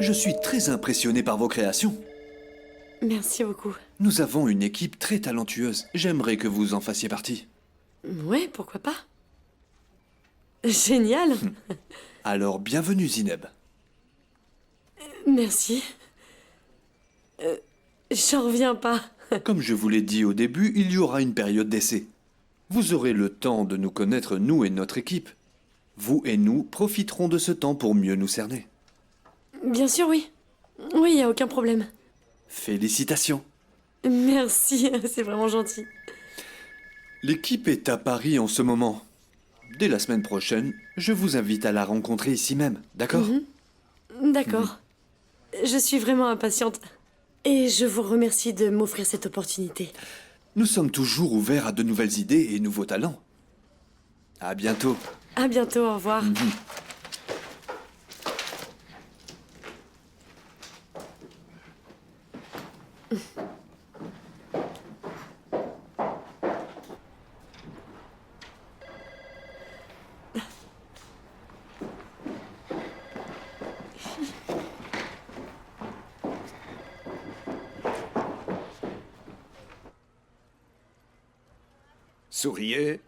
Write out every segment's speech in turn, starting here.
Je suis très impressionné par vos créations. Merci beaucoup. Nous avons une équipe très talentueuse. J'aimerais que vous en fassiez partie. Ouais, pourquoi pas. Génial. Alors, bienvenue Zineb. Merci. J'en reviens pas. Comme je vous l'ai dit au début, il y aura une période d'essai. Vous aurez le temps de nous connaître, nous et notre équipe. Vous et nous profiterons de ce temps pour mieux nous cerner. Bien sûr, oui. Oui, y a aucun problème. Félicitations. Merci, c'est vraiment gentil. L'équipe est à Paris en ce moment. Dès la semaine prochaine, je vous invite à la rencontrer ici même, d'accord? D'accord. Je suis vraiment impatiente. Et je vous remercie de m'offrir cette opportunité. Nous sommes toujours ouverts à de nouvelles idées et nouveaux talents. À bientôt. À bientôt, au revoir. Souriez.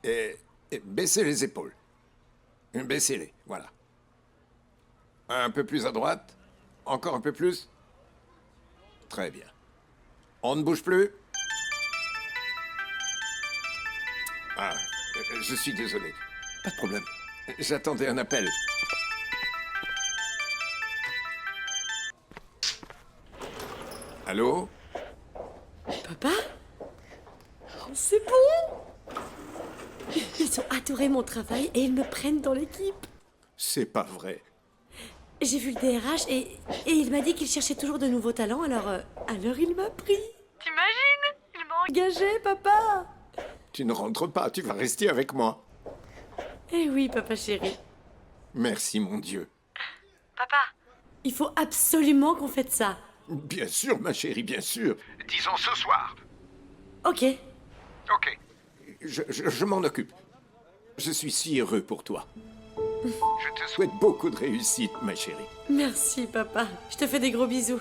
Et baissez les épaules. Baissez-les, voilà. Un peu plus à droite. Encore un peu plus. Très bien. On ne bouge plus. Ah, je suis désolé. Pas de problème. J'attendais un appel. Allô? Papa? Oh, c'est bon! Ils ont adoré mon travail et ils me prennent dans l'équipe. C'est pas vrai. J'ai vu le DRH et il m'a dit qu'il cherchait toujours de nouveaux talents, alors il m'a pris. T'imagines? Il m'a engagé, papa! Tu ne rentres pas, tu vas rester avec moi. Eh oui, papa chéri. Merci, mon Dieu. Papa, il faut absolument qu'on fête ça. Bien sûr, ma chérie, bien sûr. Disons ce soir. Ok. Ok. Je m'en occupe. Je suis si heureux pour toi. Je te souhaite beaucoup de réussite, ma chérie. Merci, papa. Je te fais des gros bisous.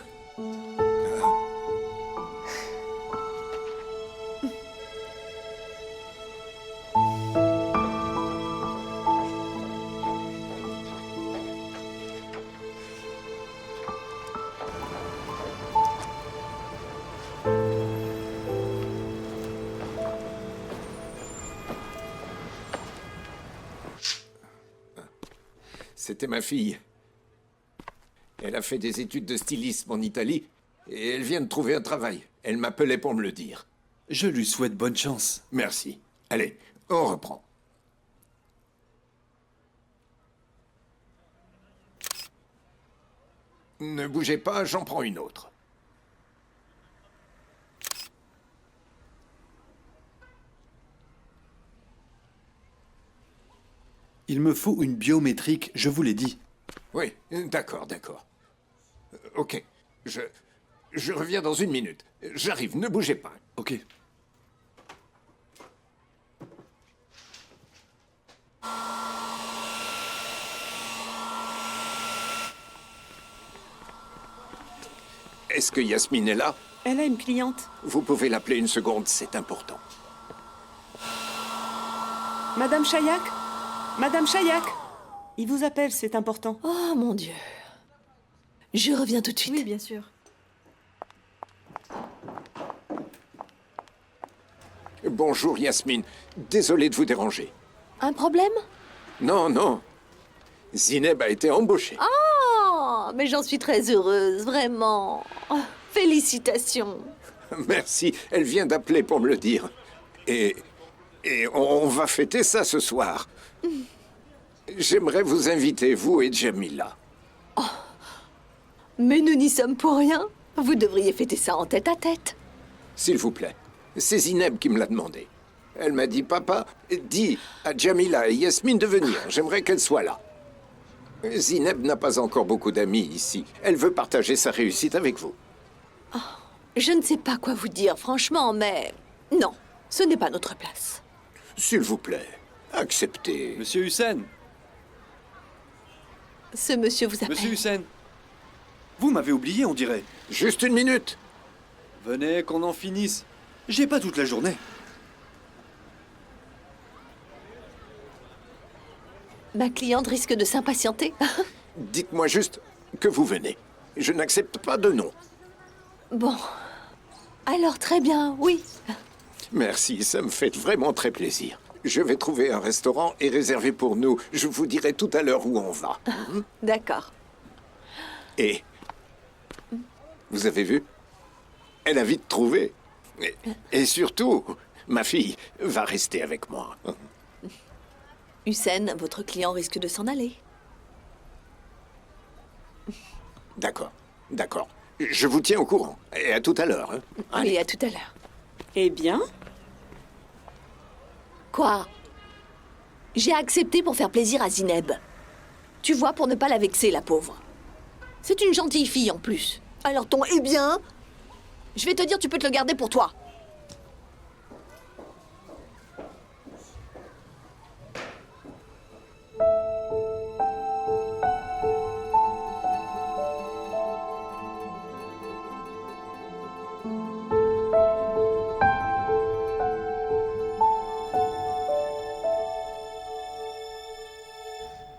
C'était ma fille. Elle a fait des études de stylisme en Italie et elle vient de trouver un travail. Elle m'appelait pour me le dire. Je lui souhaite bonne chance. Merci. Allez, on reprend. Ne bougez pas, j'en prends une autre. Il me faut une biométrique, je vous l'ai dit. Oui, d'accord. Ok, je reviens dans une minute. J'arrive, ne bougez pas. Ok. Est-ce que Yasmine est là? Elle a une cliente. Vous pouvez l'appeler une seconde, c'est important. Madame Chayak? Madame Chayak? Il vous appelle, c'est important. Oh mon Dieu. Je reviens tout de suite. Oui, bien sûr. Bonjour Yasmine, désolé de vous déranger. Un problème? Non. Zineb a été embauchée. Oh, mais j'en suis très heureuse, vraiment. Oh, félicitations. Merci, elle vient d'appeler pour me le dire. Et on va fêter ça ce soir. J'aimerais vous inviter, vous et Jamila. Mais nous n'y sommes pour rien. Vous devriez fêter ça en tête à tête. S'il vous plaît. C'est Zineb qui me l'a demandé. Elle m'a dit, papa, dis à Jamila et Yasmine de venir. J'aimerais qu'elles soient là. Zineb n'a pas encore beaucoup d'amis ici. Elle veut partager sa réussite avec vous. Je ne sais pas quoi vous dire, franchement, mais... Non, ce n'est pas notre place. S'il vous plaît, acceptez. Monsieur Hussein, Ce monsieur vous appelle. Monsieur Hussein, vous m'avez oublié, on dirait. Juste une minute. Venez, qu'on en finisse. J'ai pas toute la journée. Ma cliente risque de s'impatienter. Dites-moi juste que vous venez. Je n'accepte pas de nom. Bon. Alors, très bien, oui. Merci, ça me fait vraiment très plaisir. Je vais trouver un restaurant et réserver pour nous. Je vous dirai tout à l'heure où on va. D'accord. Et... Vous avez vu? Elle a vite trouvé. Et surtout, ma fille va rester avec moi. Hussein, votre client risque de s'en aller. D'accord, d'accord. Je vous tiens au courant. Et à tout à l'heure. Hein. Allez. Oui, à tout à l'heure. Eh bien, Quoi? J'ai accepté pour faire plaisir à Zineb. Tu vois, pour ne pas la vexer, la pauvre. C'est une gentille fille en plus. Alors ton eh bien, je vais te dire, tu peux te le garder pour toi.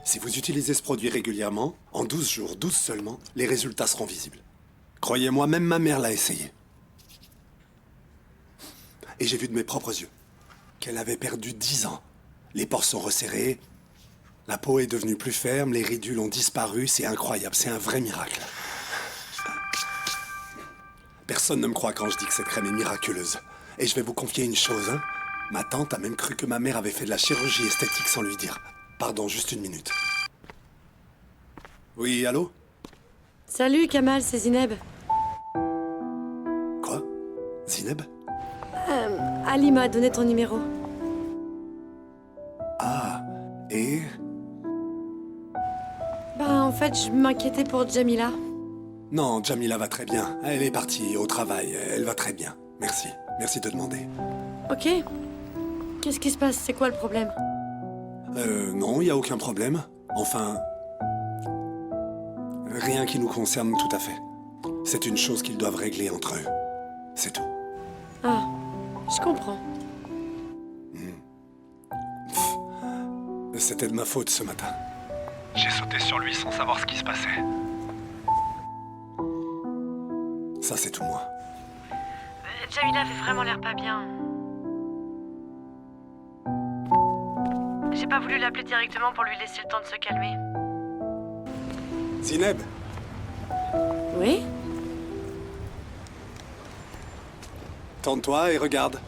Si vous utilisez ce produit régulièrement, en 12 jours, 12 seulement, les résultats seront visibles. Croyez-moi, même ma mère l'a essayé. Et j'ai vu de mes propres yeux qu'elle avait perdu 10 ans. Les pores sont resserrés, la peau est devenue plus ferme, les ridules ont disparu, c'est incroyable, c'est un vrai miracle. Personne ne me croit quand je dis que cette crème est miraculeuse. Et je vais vous confier une chose, hein. Ma tante a même cru que ma mère avait fait de la chirurgie esthétique sans lui dire. Pardon, juste une minute. Oui, allô? Salut Kamal, c'est Zineb. Quoi? Zineb? Ali m'a donné ton numéro. Ah, et... Bah en fait, je m'inquiétais pour Jamila. Non, Jamila va très bien. Elle est partie au travail. Elle va très bien. Merci. Merci de demander. Ok. Qu'est-ce qui se passe? C'est quoi le problème? Non, il n'y a aucun problème. Enfin... Rien qui nous concerne tout à fait. C'est une chose qu'ils doivent régler entre eux. C'est tout. Ah, je comprends. C'était de ma faute ce matin. J'ai sauté sur lui sans savoir ce qui se passait. Ça, c'est tout moi. Jamila avait vraiment l'air pas bien. J'ai pas voulu l'appeler directement pour lui laisser le temps de se calmer. Zineb, Oui? tente-toi et regarde.